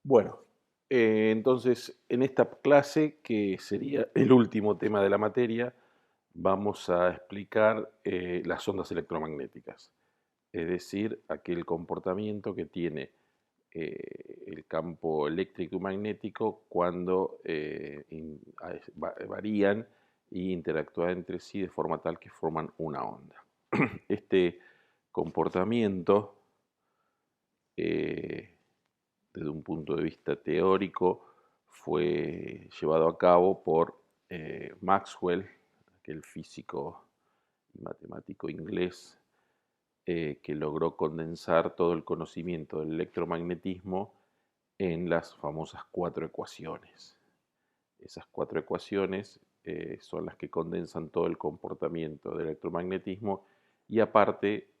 Bueno, entonces en esta clase, que sería el último tema de la materia, vamos a explicar las ondas electromagnéticas, es decir, aquel comportamiento que tiene el campo eléctrico y magnético cuando varían e interactúan entre sí de forma tal que forman una onda. Este comportamiento eh, desde un punto de vista teórico, fue llevado a cabo por Maxwell, aquel físico y matemático inglés que logró condensar todo el conocimiento del electromagnetismo en las famosas cuatro ecuaciones. Esas cuatro ecuaciones son las que condensan todo el comportamiento del electromagnetismo y aparte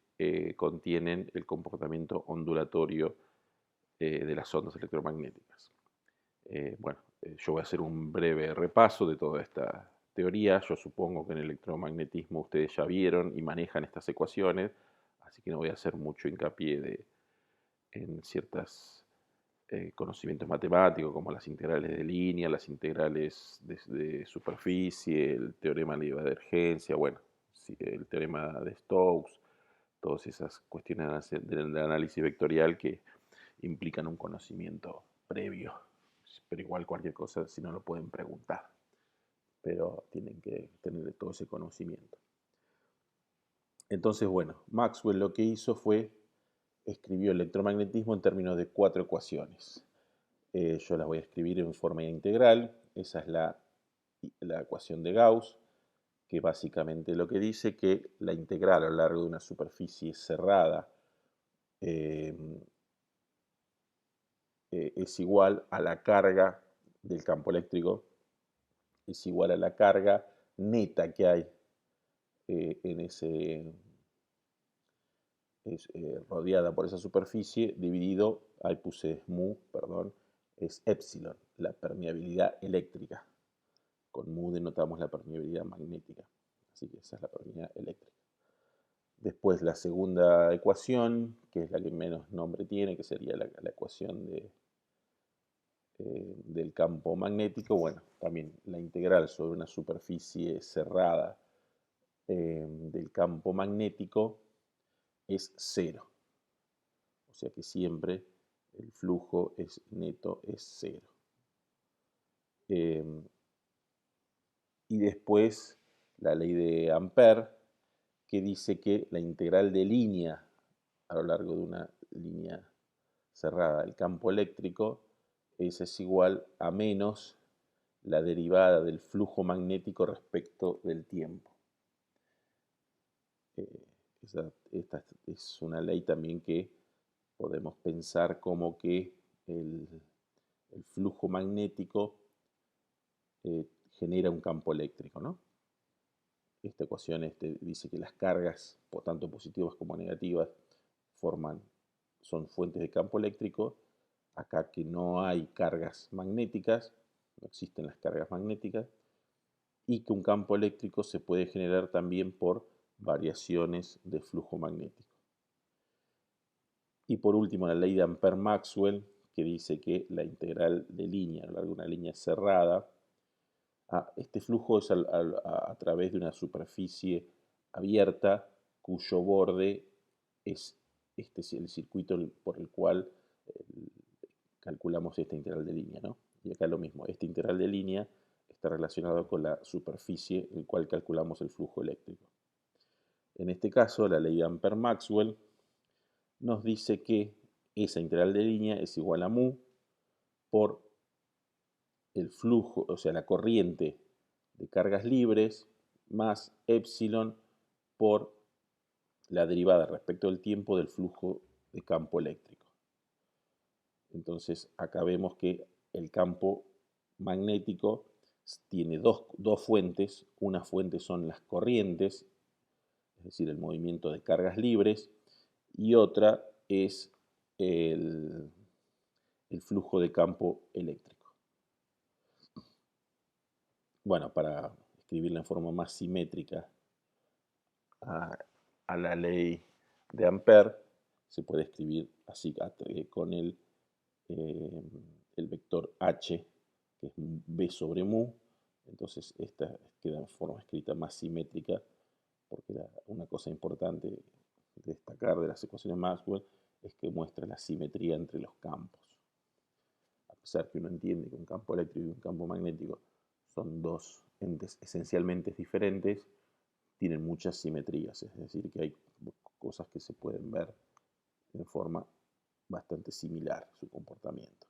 contienen el comportamiento ondulatorio de las ondas electromagnéticas. Yo voy a hacer un breve repaso de toda esta teoría. Yo supongo que en el electromagnetismo ustedes ya vieron y manejan estas ecuaciones, así que no voy a hacer mucho hincapié en ciertos conocimientos matemáticos como las integrales de línea, las integrales de superficie, el teorema de divergencia, bueno, el teorema de Stokes, todas esas cuestiones del análisis vectorial que implican un conocimiento previo, pero igual cualquier cosa si no lo pueden preguntar, pero tienen que tener todo ese conocimiento. Entonces, bueno, Maxwell lo que hizo fue escribió el electromagnetismo en términos de cuatro ecuaciones. Yo las voy a escribir en forma integral. Esa es la ecuación de Gauss, que básicamente lo que dice que la integral a lo largo de una superficie cerrada es igual a la carga del campo eléctrico, es igual a la carga neta que hay en ese, rodeada por esa superficie, dividido, ahí puse mu, perdón, es epsilon, la permeabilidad eléctrica. Con mu denotamos la permeabilidad magnética, así que esa es la permeabilidad eléctrica. Después la segunda ecuación, que es la que menos nombre tiene, que sería la ecuación del campo magnético, bueno, también la integral sobre una superficie cerrada del campo magnético es cero. O sea que siempre el flujo neto es cero. Y después la ley de Ampère, que dice que la integral de línea a lo largo de una línea cerrada del campo eléctrico es igual a menos la derivada del flujo magnético respecto del tiempo. Esta es una ley también que podemos pensar como que el flujo magnético genera un campo eléctrico, ¿no? Esta ecuación dice que las cargas, tanto positivas como negativas, son fuentes de campo eléctrico. Acá que no hay cargas magnéticas, no existen las cargas magnéticas, y que un campo eléctrico se puede generar también por variaciones de flujo magnético. Y por último, la ley de Ampère-Maxwell, que dice que la integral de línea a lo largo de una línea cerrada, este flujo es a través de una superficie abierta cuyo borde es el circuito por el cual calculamos esta integral de línea, ¿no? Y acá lo mismo, esta integral de línea está relacionada con la superficie en la cual calculamos el flujo eléctrico. En este caso, la ley de Ampère-Maxwell nos dice que esa integral de línea es igual a mu por el flujo, o sea, la corriente de cargas libres más epsilon por la derivada respecto del tiempo del flujo de campo eléctrico. Entonces, acá vemos que el campo magnético tiene dos fuentes. Una fuente son las corrientes, es decir, el movimiento de cargas libres, y otra es el flujo de campo eléctrico. Bueno, para escribirla en forma más simétrica a la ley de Ampère, se puede escribir así con el el vector h, que es b sobre mu. Entonces esta queda en forma escrita más simétrica, porque una cosa importante de destacar de las ecuaciones de Maxwell es que muestra la simetría entre los campos. A pesar que uno entiende que un campo eléctrico y un campo magnético son dos entes esencialmente diferentes, tienen muchas simetrías, es decir, que hay cosas que se pueden ver en forma bastante similar su comportamiento.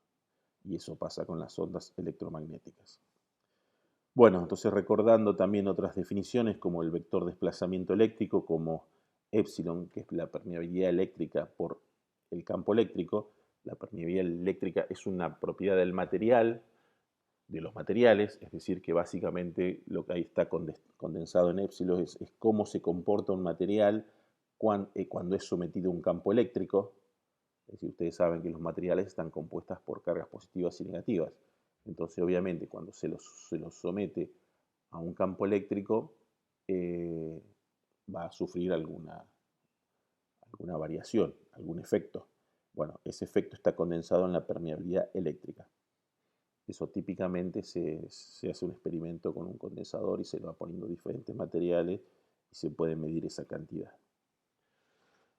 Y eso pasa con las ondas electromagnéticas. Bueno, entonces recordando también otras definiciones como el vector desplazamiento eléctrico, como epsilon, que es la permeabilidad eléctrica por el campo eléctrico. La permeabilidad eléctrica es una propiedad del material, de los materiales, es decir, que básicamente lo que ahí está condensado en epsilon es cómo se comporta un material cuando es sometido a un campo eléctrico. Es decir, ustedes saben que los materiales están compuestos por cargas positivas y negativas. Entonces, obviamente, cuando se los somete a un campo eléctrico, va a sufrir alguna variación, algún efecto. Bueno, ese efecto está condensado en la permeabilidad eléctrica. Eso típicamente se hace un experimento con un condensador y se le va poniendo diferentes materiales y se puede medir esa cantidad.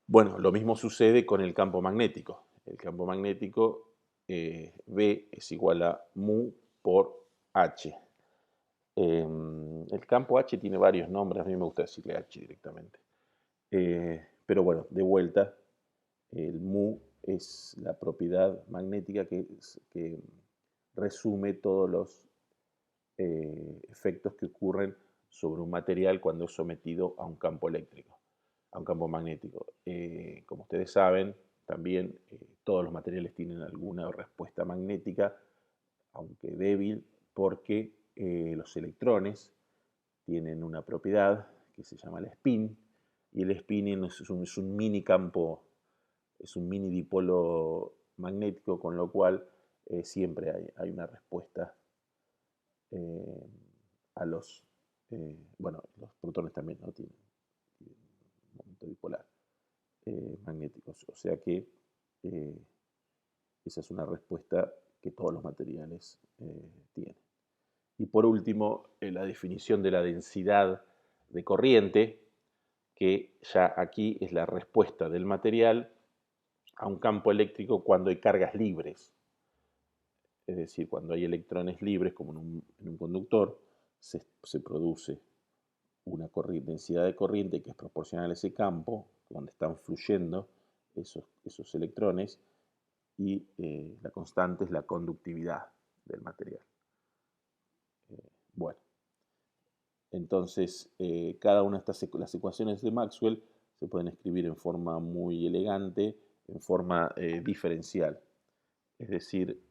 Bueno, lo mismo sucede con el campo magnético. El campo magnético B es igual a mu por H. El campo H tiene varios nombres, a mí me gusta decirle H directamente. Pero bueno, de vuelta, el mu es la propiedad magnética que resume todos los efectos que ocurren sobre un material cuando es sometido a un campo eléctrico, a un campo magnético. Como ustedes saben, también todos los materiales tienen alguna respuesta magnética, aunque débil, porque los electrones tienen una propiedad que se llama el spin, y el spin es un mini campo, es un mini dipolo magnético, con lo cual siempre hay una respuesta a los, bueno, los protones también no tienen un momento dipolar magnéticos, o sea que esa es una respuesta que todos los materiales tienen. Y por último, la definición de la densidad de corriente, que ya aquí es la respuesta del material a un campo eléctrico cuando hay cargas libres. Es decir, cuando hay electrones libres, como en un conductor, se produce una densidad de corriente que es proporcional a ese campo, donde están fluyendo esos electrones, y la constante es la conductividad del material. Bueno, entonces cada una de las ecuaciones de Maxwell se pueden escribir en forma muy elegante, en forma diferencial. Es decir,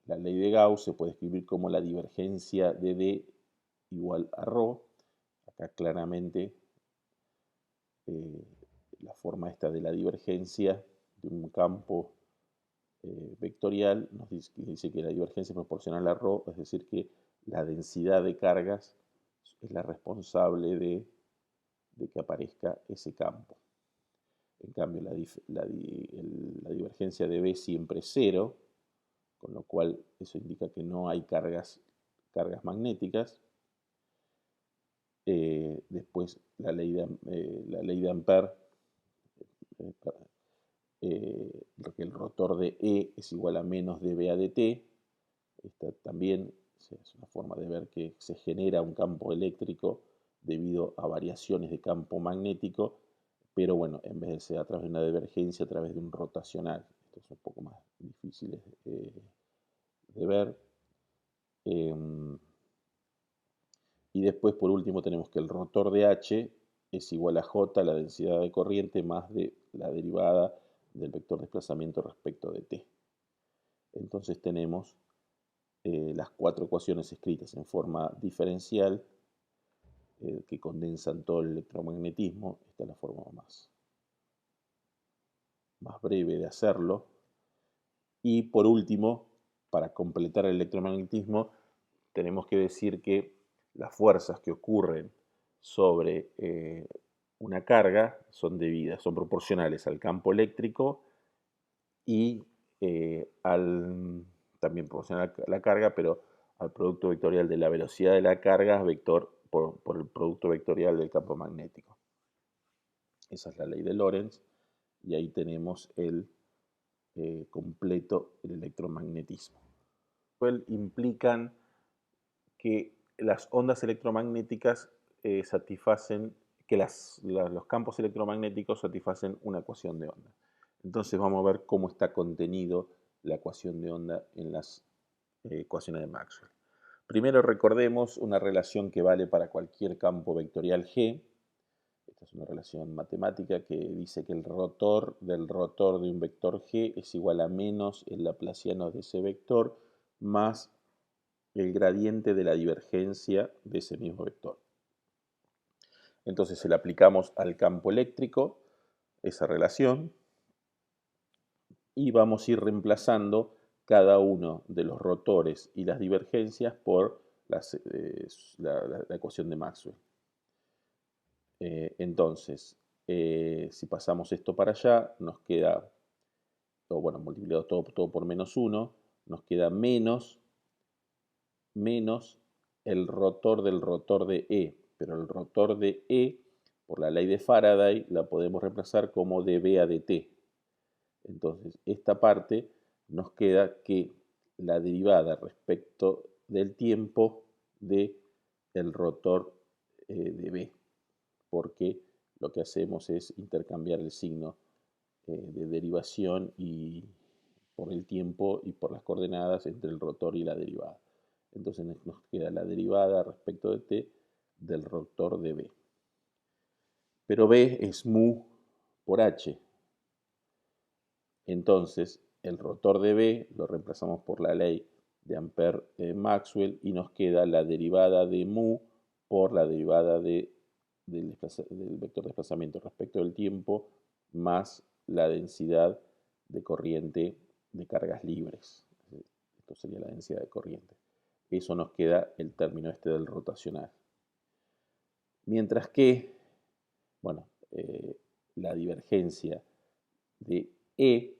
la ley de Gauss se puede escribir como la divergencia de D igual a ρ. Acá claramente la forma esta de la divergencia de un campo vectorial nos dice que la divergencia es proporcional a ρ, es decir, que la densidad de cargas es la responsable de que aparezca ese campo. En cambio, la divergencia de B siempre es cero, con lo cual eso indica que no hay cargas magnéticas. Después la ley de Ampère, que el rotor de E es igual a menos dB a dt. Esta también es una forma de ver que se genera un campo eléctrico debido a variaciones de campo magnético, pero bueno, en vez de ser a través de una divergencia, a través de un rotacional. Esto es un poco más difícil de ver. Y después, por último, tenemos que el rotor de H es igual a J, la densidad de corriente, más de la derivada del vector desplazamiento respecto de T. Entonces tenemos las cuatro ecuaciones escritas en forma diferencial que condensan todo el electromagnetismo. Esta es la forma más breve de hacerlo. Y por último, para completar el electromagnetismo, tenemos que decir que las fuerzas que ocurren sobre una carga son debidas, son proporcionales al campo eléctrico y también proporcional a la carga, pero al producto vectorial de la velocidad de la carga vector por el producto vectorial del campo magnético. Esa es la ley de Lorentz y ahí tenemos el completo el electromagnetismo. Implican que las ondas electromagnéticas satisfacen, que los campos electromagnéticos satisfacen una ecuación de onda. Entonces vamos a ver cómo está contenido la ecuación de onda en las ecuaciones de Maxwell. Primero recordemos una relación que vale para cualquier campo vectorial G. Esta es una relación matemática que dice que el rotor del rotor de un vector G es igual a menos el laplaciano de ese vector más el gradiente de la divergencia de ese mismo vector. Entonces se la aplicamos al campo eléctrico, esa relación, y vamos a ir reemplazando cada uno de los rotores y las divergencias por la ecuación de Maxwell. Entonces, si pasamos esto para allá, nos queda, o bueno, multiplicado todo por menos 1, nos queda menos el rotor del rotor de E. Pero el rotor de E, por la ley de Faraday, la podemos reemplazar como dB a dt. Entonces, esta parte nos queda que la derivada respecto del tiempo de el rotor de B, porque lo que hacemos es intercambiar el signo de derivación y por el tiempo y por las coordenadas entre el rotor y la derivada. Entonces nos queda la derivada respecto de t del rotor de B. Pero B es mu por h. Entonces el rotor de B lo reemplazamos por la ley de Ampère-Maxwell y nos queda la derivada de mu por la derivada del vector de desplazamiento respecto del tiempo más la densidad de corriente de cargas libres. Esto sería la densidad de corriente. Eso nos queda el término este del rotacional. Mientras que, bueno, la divergencia de E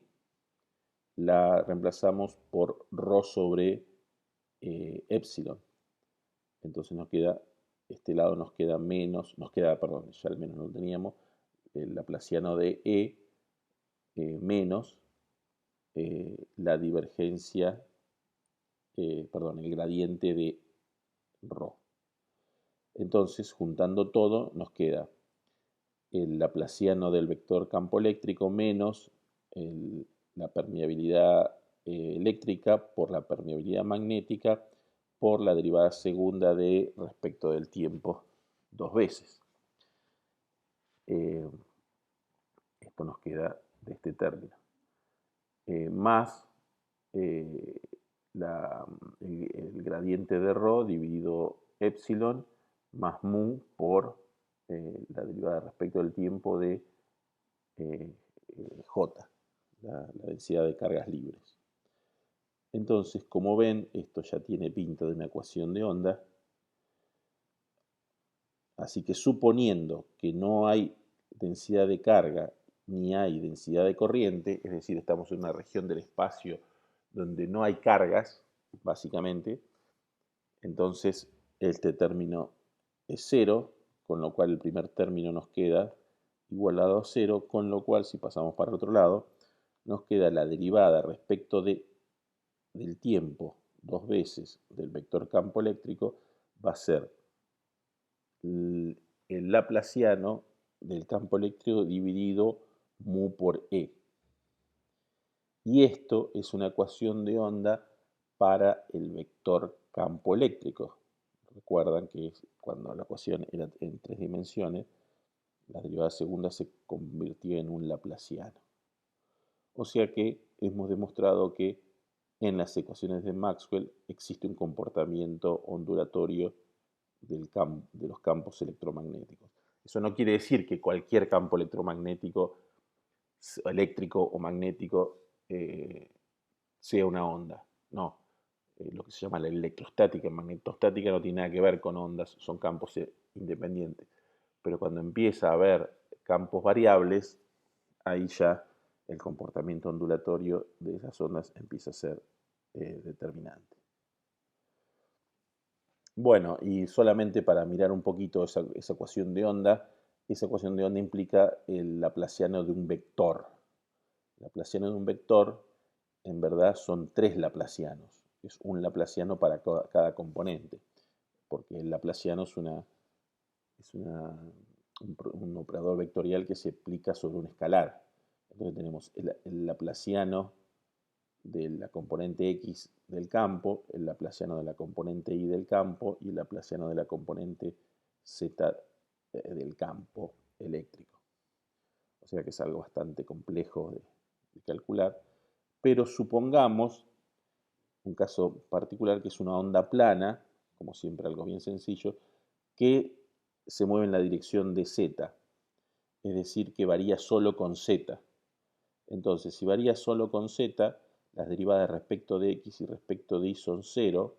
la reemplazamos por ρ sobre epsilon. Entonces nos queda, este lado nos queda menos, perdón, ya al menos no lo teníamos, el laplaciano de E menos la divergencia, perdón, el gradiente de ρ. Entonces, juntando todo, nos queda el laplaciano del vector campo eléctrico menos la permeabilidad eléctrica por la permeabilidad magnética por la derivada segunda de respecto del tiempo dos veces. Esto nos queda de este término. Más el gradiente de ρ dividido epsilon más mu por la derivada respecto del tiempo de J, la densidad de cargas libres. Entonces, como ven, esto ya tiene pinta de una ecuación de onda. Así que suponiendo que no hay densidad de carga ni hay densidad de corriente, es decir, estamos en una región del espacio donde no hay cargas, básicamente, entonces este término es cero, con lo cual el primer término nos queda igualado a cero, con lo cual si pasamos para el otro lado, nos queda la derivada respecto del tiempo dos veces del vector campo eléctrico, va a ser el laplaciano del campo eléctrico dividido mu por E. Y esto es una ecuación de onda para el vector campo eléctrico. Recuerdan que cuando la ecuación era en tres dimensiones, la derivada segunda se convirtió en un laplaciano. O sea que hemos demostrado que en las ecuaciones de Maxwell existe un comportamiento ondulatorio de los campos electromagnéticos. Eso no quiere decir que cualquier campo electromagnético, eléctrico o magnético, sea una onda. No, lo que se llama la electrostática y magnetostática no tiene nada que ver con ondas, son campos independientes. pero cuando empieza a haber campos variables, ahí ya el comportamiento ondulatorio de esas ondas empieza a ser determinante. Bueno, y solamente para mirar un poquito esa ecuación de onda, esa ecuación de onda implica el laplaciano de un vector. El laplaciano de un vector, en verdad, son tres laplacianos. Es un laplaciano para cada componente, porque el laplaciano es un operador vectorial que se aplica sobre un escalar. Entonces tenemos el laplaciano de la componente X del campo, el laplaciano de la componente Y del campo y el laplaciano de la componente Z del campo eléctrico. O sea que es algo bastante complejo de calcular, pero supongamos un caso particular que es una onda plana, como siempre algo bien sencillo, que se mueve en la dirección de Z, es decir, que varía solo con Z. Entonces, si varía solo con Z, las derivadas respecto de X y respecto de Y son 0,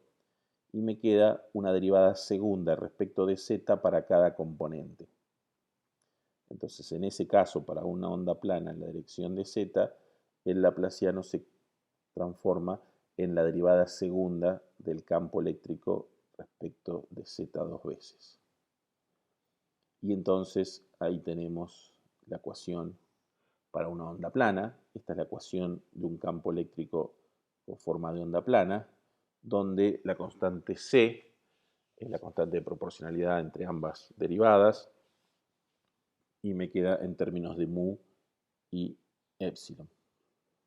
y me queda una derivada segunda respecto de Z para cada componente. Entonces, en ese caso, para una onda plana en la dirección de Z, el laplaciano se transforma en la derivada segunda del campo eléctrico respecto de Z dos veces. Y entonces ahí tenemos la ecuación para una onda plana. Esta es la ecuación de un campo eléctrico con forma de onda plana, donde la constante C es la constante de proporcionalidad entre ambas derivadas, y me queda en términos de mu y epsilon.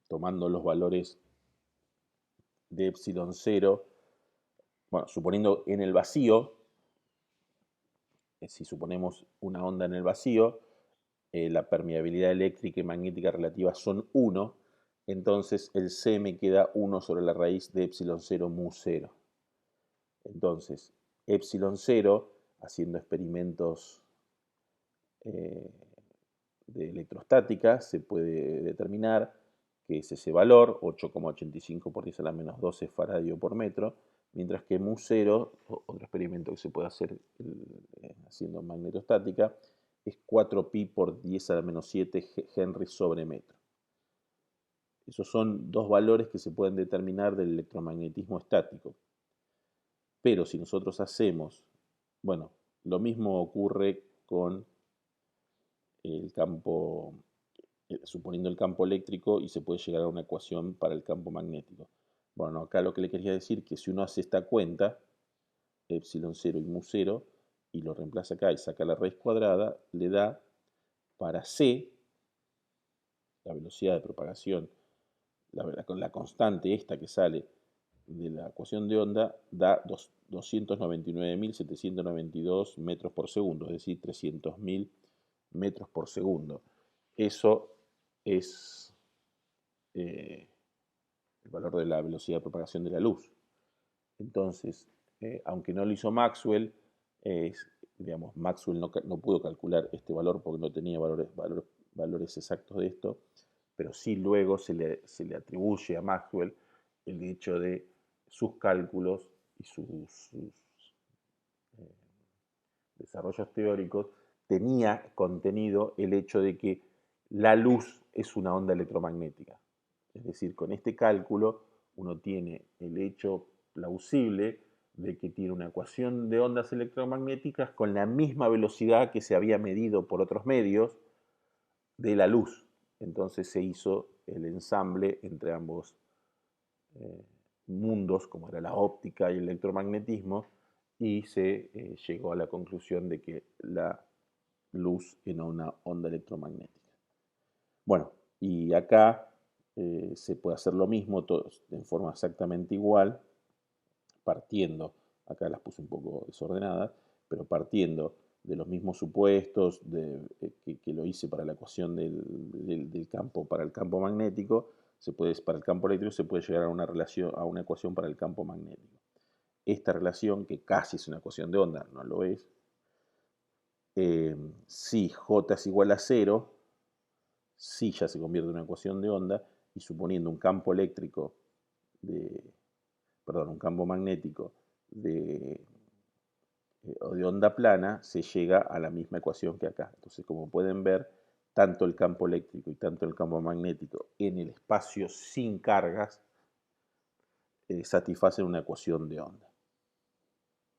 Tomando los valores de epsilon 0, bueno, suponiendo en el vacío, si suponemos una onda en el vacío, la permeabilidad eléctrica y magnética relativa son 1, entonces el C me queda 1 sobre la raíz de epsilon 0 mu 0. Entonces, epsilon 0, haciendo experimentos de electrostática, se puede determinar que es ese valor, 8,85 por 10 a la menos 12 faradio por metro, mientras que mu 0, otro experimento que se puede hacer haciendo magnetostática, es 4pi por 10 a la menos 7 Henry sobre metro. Esos son dos valores que se pueden determinar del electromagnetismo estático. Pero si nosotros hacemos, bueno, lo mismo ocurre con el campo, suponiendo el campo eléctrico, y se puede llegar a una ecuación para el campo magnético. Bueno, acá lo que le quería decir es que si uno hace esta cuenta, epsilon 0 y mu 0, y lo reemplaza acá y saca la raíz cuadrada, le da para C, la velocidad de propagación, la constante esta que sale de la ecuación de onda, da 299.792 metros por segundo, es decir, 300.000 metros por segundo. Eso es el valor de la velocidad de propagación de la luz. Entonces, aunque no lo hizo Maxwell, digamos, Maxwell no pudo calcular este valor porque no tenía valores exactos de esto, pero sí luego se le atribuye a Maxwell el hecho de sus cálculos y sus desarrollos teóricos tenía contenido el hecho de que la luz es una onda electromagnética. Es decir, con este cálculo uno tiene el hecho plausible de que tiene una ecuación de ondas electromagnéticas con la misma velocidad que se había medido por otros medios de la luz. Entonces se hizo el ensamble entre ambos mundos, como era la óptica y el electromagnetismo, y se llegó a la conclusión de que la luz era una onda electromagnética. Bueno, y acá se puede hacer lo mismo en forma exactamente igual, partiendo, acá las puse un poco desordenadas, pero partiendo de los mismos supuestos que lo hice para la ecuación del campo, para el campo magnético, para el campo eléctrico se puede llegar a una ecuación para el campo magnético. Esta relación, que casi es una ecuación de onda, no lo es, si J es igual a 0, sí ya se convierte en una ecuación de onda, y suponiendo un campo eléctrico un campo magnético de o de onda plana, se llega a la misma ecuación que acá. Entonces, como pueden ver, tanto el campo eléctrico y tanto el campo magnético en el espacio sin cargas satisfacen una ecuación de onda.